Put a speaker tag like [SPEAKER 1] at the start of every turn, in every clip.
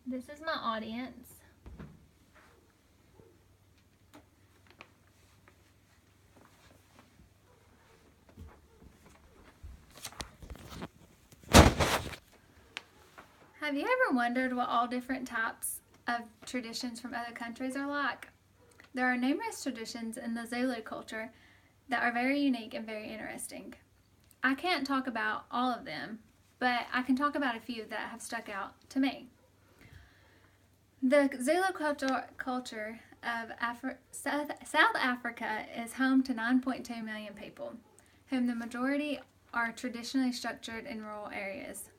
[SPEAKER 1] This is my audience. Have you ever wondered what all different types of traditions from other countries are like? There are numerous traditions in the Zulu culture that are very unique and very interesting. I can't talk about all of them, but I can talk about a few that have stuck out to me. The Zulu culture of South Africa is home to 9.2 million people, whom the majority are traditionally structured in rural areas.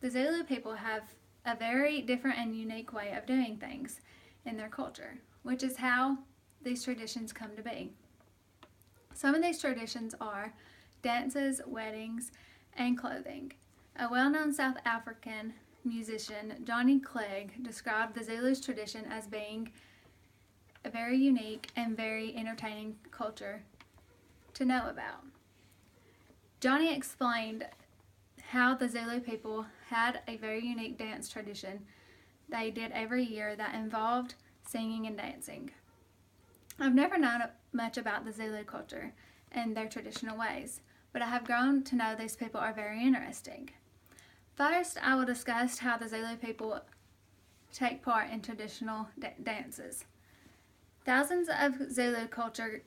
[SPEAKER 1] The Zulu people have a very different and unique way of doing things in their culture, which is how these traditions come to be. Some of these traditions are dances, weddings, and clothing. A well-known South African musician, Johnny Clegg, described the Zulu's tradition as being a very unique and very entertaining culture to know about. Johnny explained how the Zulu people had a very unique dance tradition they did every year that involved singing and dancing. I've never known much about the Zulu culture and their traditional ways, but I have grown to know these people are very interesting. First, I will discuss how the Zulu people take part in traditional dances. Thousands of Zulu culture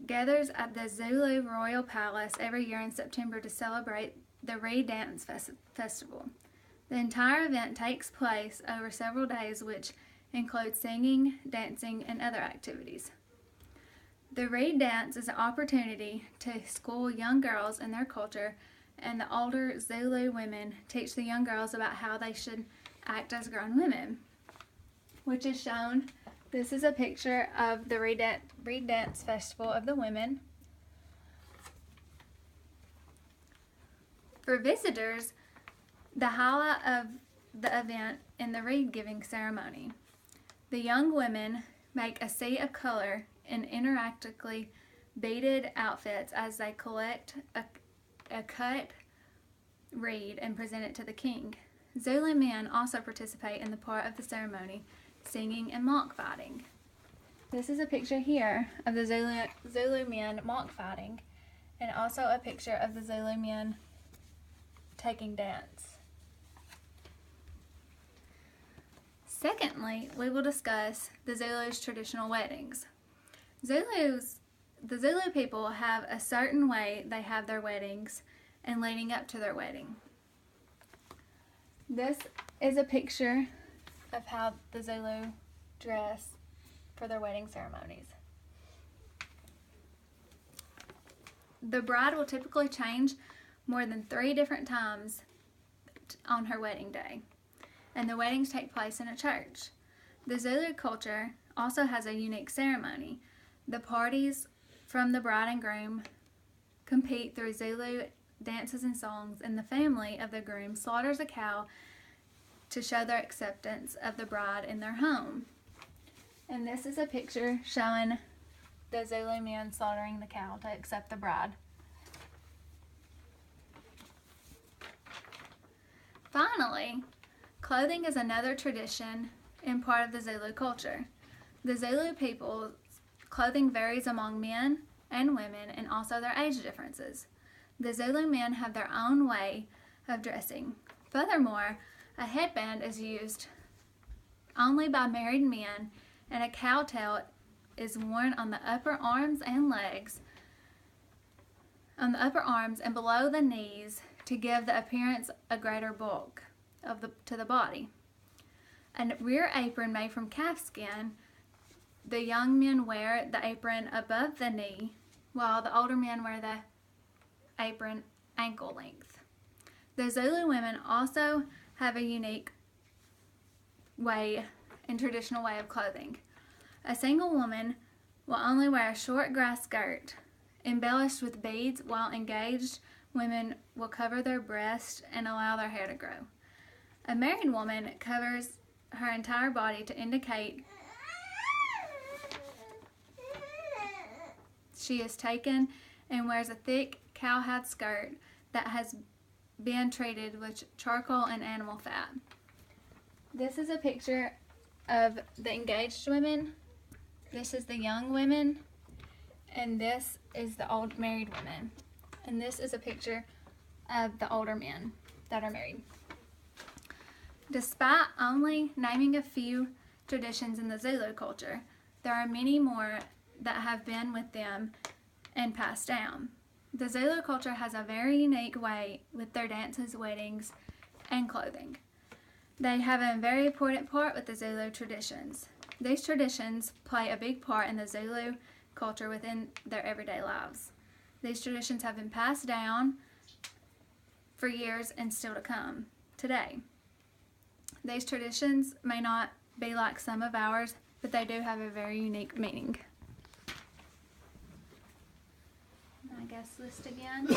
[SPEAKER 1] gathers at the Zulu Royal Palace every year in September to celebrate the Reed Dance Festival. The entire event takes place over several days, which include singing, dancing, and other activities. The Reed Dance is an opportunity to school young girls in their culture, and the older Zulu women teach the young girls about how they should act as grown women, which is shown. This is a picture of the Reed Dance Festival of the women. For visitors, the highlight of the event in the reed giving ceremony. The young women make a sea of color in interactively beaded outfits as they collect a cut reed and present it to the king. Zulu men also participate in the part of the ceremony, singing and mock fighting. This is a picture here of the Zulu men mock fighting, and also a picture of the Zulu men taking dance. Secondly, we will discuss the Zulu's traditional weddings. The Zulu people have a certain way they have their weddings and leading up to their wedding. This is a picture of how the Zulu dress for their wedding ceremonies. The bride will typically change more than 3 different times on her wedding day, and the weddings take place in a church. The Zulu culture also has a unique ceremony. The parties from the bride and groom compete through Zulu dances and songs, and the family of the groom slaughters a cow to show their acceptance of the bride in their home. And this is a picture showing the Zulu men slaughtering the cow to accept the bride. Finally, clothing is another tradition and part of the Zulu culture. The Zulu people's clothing varies among men and women and also their age differences. The Zulu men have their own way of dressing. Furthermore, a headband is used only by married men, and a cowtail is worn on the upper arms and legs, on the upper arms and below the knees to give the appearance a greater bulk to the body. A rear apron made from calf skin. The young men wear the apron above the knee, while the older men wear the apron ankle length. The Zulu women also have a unique way and traditional way of clothing. A single woman will only wear a short grass skirt embellished with beads, while engaged women will cover their breasts and allow their hair to grow. A married woman covers her entire body to indicate she is taken, and wears a thick cowhide skirt that has been treated with charcoal and animal fat. This is a picture of the engaged women. This is the young women. And this is the old married women. And this is a picture of the older men that are married. Despite only naming a few traditions in the Zulu culture, there are many more that have been with them and passed down. The Zulu culture has a very unique way with their dances, weddings, and clothing. They have a very important part with the Zulu traditions. These traditions play a big part in the Zulu culture within their everyday lives. These traditions have been passed down for years and still to come today. These traditions may not be like some of ours, but they do have a very unique meaning. I guess list again.